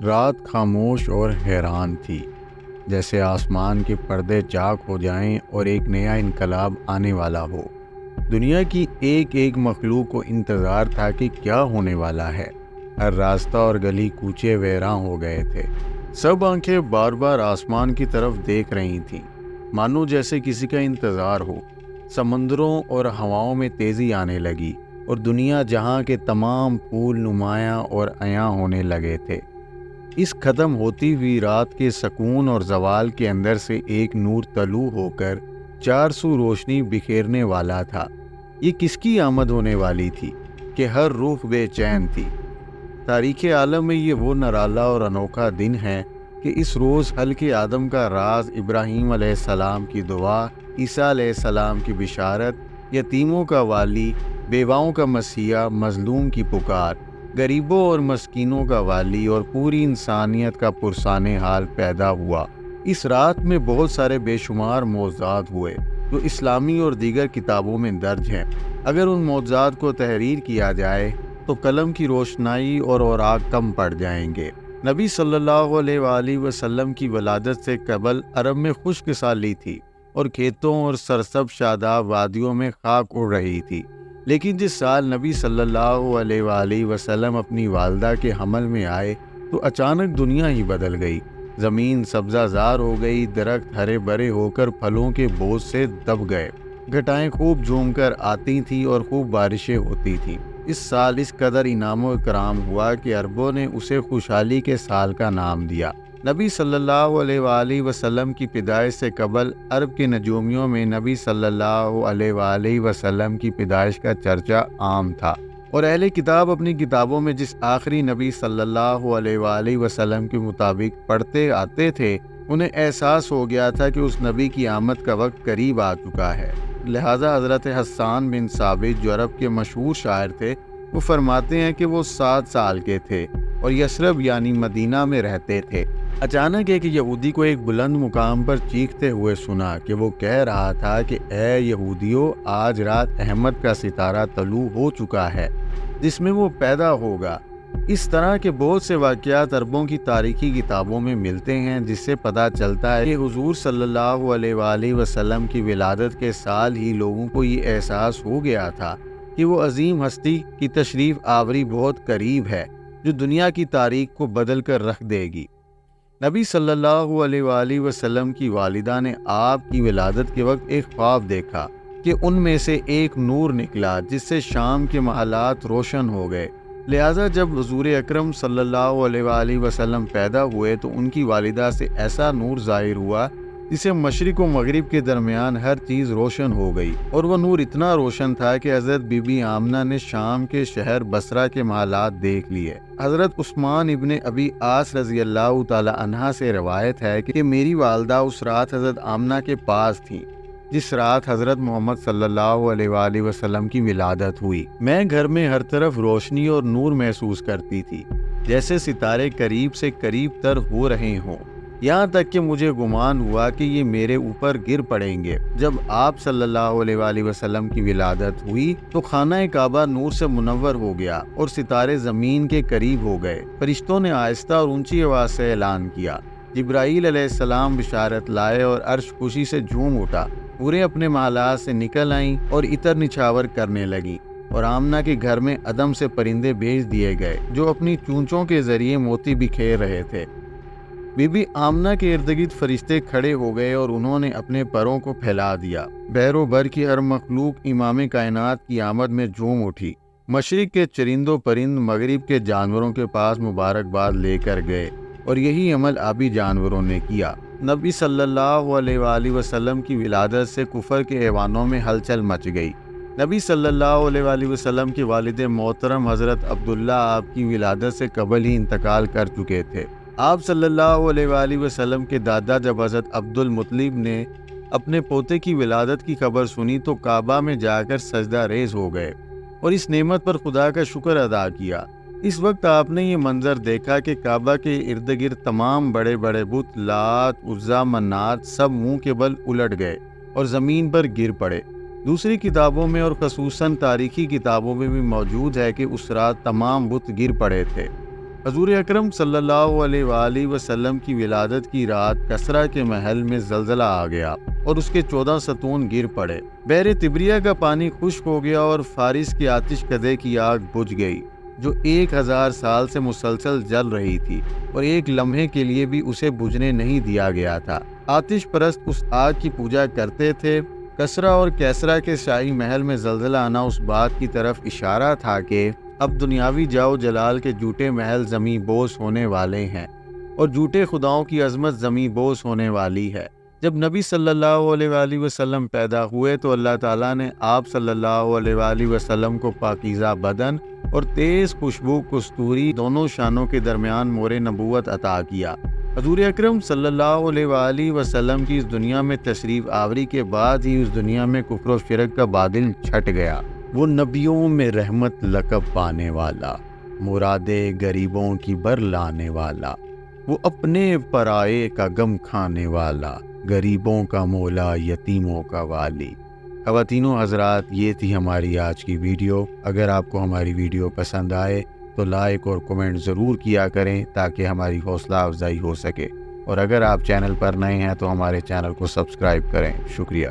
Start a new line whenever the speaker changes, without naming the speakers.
رات خاموش اور حیران تھی، جیسے آسمان کے پردے چاک ہو جائیں اور ایک نیا انقلاب آنے والا ہو۔ دنیا کی ایک ایک مخلوق کو انتظار تھا کہ کیا ہونے والا ہے۔ ہر راستہ اور گلی کوچے ویراں ہو گئے تھے۔ سب آنکھیں بار بار آسمان کی طرف دیکھ رہی تھیں، مانو جیسے کسی کا انتظار ہو۔ سمندروں اور ہواؤں میں تیزی آنے لگی اور دنیا جہاں کے تمام پھول نمایاں اور عیاں ہونے لگے تھے۔ اس ختم ہوتی ہوئی رات کے سکون اور زوال کے اندر سے ایک نور طلوع ہو کر چار سو روشنی بکھیرنے والا تھا۔ یہ کس کی آمد ہونے والی تھی کہ ہر روح بے چین تھی؟ تاریخ عالم میں یہ وہ نرالا اور انوکھا دن ہے کہ اس روز حلق آدم کا راز، ابراہیم علیہ السلام کی دعا، عیسیٰ علیہ السلام کی بشارت، یتیموں کا والی، بیواؤں کا مسیحا، مظلوم کی پکار، غریبوں اور مسکینوں کا والی اور پوری انسانیت کا پرسان حال پیدا ہوا۔ اس رات میں بہت سارے بے شمار معجزات ہوئے جو اسلامی اور دیگر کتابوں میں درج ہیں۔ اگر ان معجزات کو تحریر کیا جائے تو قلم کی روشنائی اور اوراق کم پڑ جائیں گے۔ نبی صلی اللہ علیہ وآلہ وسلم کی ولادت سے قبل عرب میں خشک سالی تھی اور کھیتوں اور سرسبز شاداب وادیوں میں خاک اڑ رہی تھی۔ لیکن جس سال نبی صلی اللہ علیہ وآلہ وسلم اپنی والدہ کے حمل میں آئے تو اچانک دنیا ہی بدل گئی۔ زمین سبزہ زار ہو گئی، درخت ہرے بھرے ہو کر پھلوں کے بوجھ سے دب گئے، گھٹائیں خوب جھوم کر آتی تھیں اور خوب بارشیں ہوتی تھیں۔ اس سال اس قدر انعام و اکرام ہوا کہ عربوں نے اسے خوشحالی کے سال کا نام دیا۔ نبی صلی اللہ علیہ وآلہ وسلم کی پیدائش سے قبل عرب کے نجومیوں میں نبی صلی اللہ علیہ وآلہ وسلم کی پیدائش کا چرچا عام تھا، اور اہل کتاب اپنی کتابوں میں جس آخری نبی صلی اللہ علیہ وآلہ وسلم کے مطابق پڑھتے آتے تھے، انہیں احساس ہو گیا تھا کہ اس نبی کی آمد کا وقت قریب آ چکا ہے۔ لہٰذا حضرت حسان بن ثابت جو عرب کے مشہور شاعر تھے، وہ فرماتے ہیں کہ وہ 7 سال کے تھے اور یثرب یعنی مدینہ میں رہتے تھے۔ اچانک ایک یہودی کو ایک بلند مقام پر چیختے ہوئے سنا کہ وہ کہہ رہا تھا کہ اے یہودیو، آج رات احمد کا ستارہ طلوع ہو چکا ہے جس میں وہ پیدا ہوگا۔ اس طرح کے بہت سے واقعات عربوں کی تاریخی کتابوں میں ملتے ہیں، جس سے پتہ چلتا ہے کہ حضور صلی اللہ علیہ وآلہ وسلم کی ولادت کے سال ہی لوگوں کو یہ احساس ہو گیا تھا کہ وہ عظیم ہستی کی تشریف آوری بہت قریب ہے جو دنیا کی تاریخ کو بدل کر رکھ دے گی۔ نبی صلی اللہ علیہ وآلہ وسلم کی والدہ نے آپ کی ولادت کے وقت ایک خواب دیکھا کہ ان میں سے ایک نور نکلا جس سے شام کے محلات روشن ہو گئے۔ لہٰذا جب حضور اکرم صلی اللہ علیہ وآلہ وسلم پیدا ہوئے تو ان کی والدہ سے ایسا نور ظاہر ہوا جسے مشرق و مغرب کے درمیان ہر چیز روشن ہو گئی، اور وہ نور اتنا روشن تھا کہ حضرت بی بی آمنہ نے شام کے شہر بصرہ کے محلات دیکھ لیے۔ حضرت عثمان ابن ابی عاص رضی اللہ تعالی عنہ سے روایت ہے کہ میری والدہ اس رات حضرت آمنہ کے پاس تھیں جس رات حضرت محمد صلی اللہ علیہ وآلہ وسلم کی ولادت ہوئی۔ میں گھر میں ہر طرف روشنی اور نور محسوس کرتی تھی، جیسے ستارے قریب سے قریب تر ہو رہے ہوں، یہاں تک کہ مجھے گمان ہوا کہ یہ میرے اوپر گر پڑیں گے۔ جب آپ صلی اللہ علیہ وآلہ وسلم کی ولادت ہوئی تو خانہ کعبہ نور سے منور ہو گیا اور ستارے زمین کے قریب ہو گئے۔ فرشتوں نے آہستہ اور اونچی آواز سے اعلان کیا، جبرائیل علیہ السلام بشارت لائے اور عرش خوشی سے جھوم اٹھا۔ پورے اپنے محلات سے نکل آئیں اور عطر نچھاور کرنے لگیں، اور آمنہ کے گھر میں عدم سے پرندے بھیج دیے گئے جو اپنی چونچوں کے ذریعے موتی بکھیر رہے تھے۔ بی بی آمنہ کے ارد گرد فرشتے کھڑے ہو گئے اور انہوں نے اپنے پروں کو پھیلا دیا۔ بحر و بر کی ہر مخلوق امام کائنات کی آمد میں جھوم اٹھی۔ مشرق کے چرند و پرند مغرب کے جانوروں کے پاس مبارکباد لے کر گئے، اور یہی عمل آبی جانوروں نے کیا۔ نبی صلی اللہ علیہ وآلہ وسلم کی ولادت سے کفر کے ایوانوں میں ہلچل مچ گئی۔ نبی صلی اللہ علیہ وآلہ وسلم کے والد محترم حضرت عبداللہ آپ کی ولادت سے قبل ہی انتقال کر چکے تھے۔ آپ صلی اللہ علیہ وآلہ وسلم کے دادا جب حضرت عبد المطلب نے اپنے پوتے کی ولادت کی خبر سنی تو کعبہ میں جا کر سجدہ ریز ہو گئے اور اس نعمت پر خدا کا شکر ادا کیا۔ اس وقت آپ نے یہ منظر دیکھا کہ کعبہ کے ارد گرد تمام بڑے بڑے بت لات، عزا، منات سب منہ کے بل الٹ گئے اور زمین پر گر پڑے۔ دوسری کتابوں میں اور خصوصاً تاریخی کتابوں میں بھی موجود ہے کہ اس رات تمام بت گر پڑے تھے۔ حضور اکرم صلی اللہ علیہ وآلہ وسلم کی ولادت کی رات کسرا کے محل میں زلزلہ آ گیا اور اس کے 14 ستون گر پڑے۔ بحر تبریہ کا پانی خشک ہو گیا اور فارس کی آتش کدے کی آگ بجھ گئی جو 1000 سال سے مسلسل جل رہی تھی اور ایک لمحے کے لیے بھی اسے بجھنے نہیں دیا گیا تھا۔ آتش پرست اس آگ کی پوجا کرتے تھے۔ کسرا اور کیسرا کے شاہی محل میں زلزلہ آنا اس بات کی طرف اشارہ تھا کہ اب دنیاوی جاؤ جلال کے جھوٹے محل زمیں بوس ہونے والے ہیں اور جھوٹے خداؤں کی عظمت زمیں بوس ہونے والی ہے۔ جب نبی صلی اللہ علیہ وآلہ وسلم پیدا ہوئے تو اللہ تعالیٰ نے آپ صلی اللہ علیہ وآلہ وسلم کو پاکیزہ بدن اور تیز خوشبو کستوری دونوں شانوں کے درمیان مور نبوت عطا کیا۔ حضور اکرم صلی اللہ علیہ وآلہ وسلم کی اس دنیا میں تشریف آوری کے بعد ہی اس دنیا میں کفر و شرک کا بادل چھٹ گیا۔ وہ نبیوں میں رحمت لقب پانے والا، مرادے غریبوں کی بر لانے والا، وہ اپنے پرائے کا غم کھانے والا، غریبوں کا مولا یتیموں کا والی۔ خواتین و حضرات، یہ تھی ہماری آج کی ویڈیو۔ اگر آپ کو ہماری ویڈیو پسند آئے تو لائک اور کمنٹ ضرور کیا کریں تاکہ ہماری حوصلہ افزائی ہو سکے، اور اگر آپ چینل پر نئے ہیں تو ہمارے چینل کو سبسکرائب کریں۔ شکریہ۔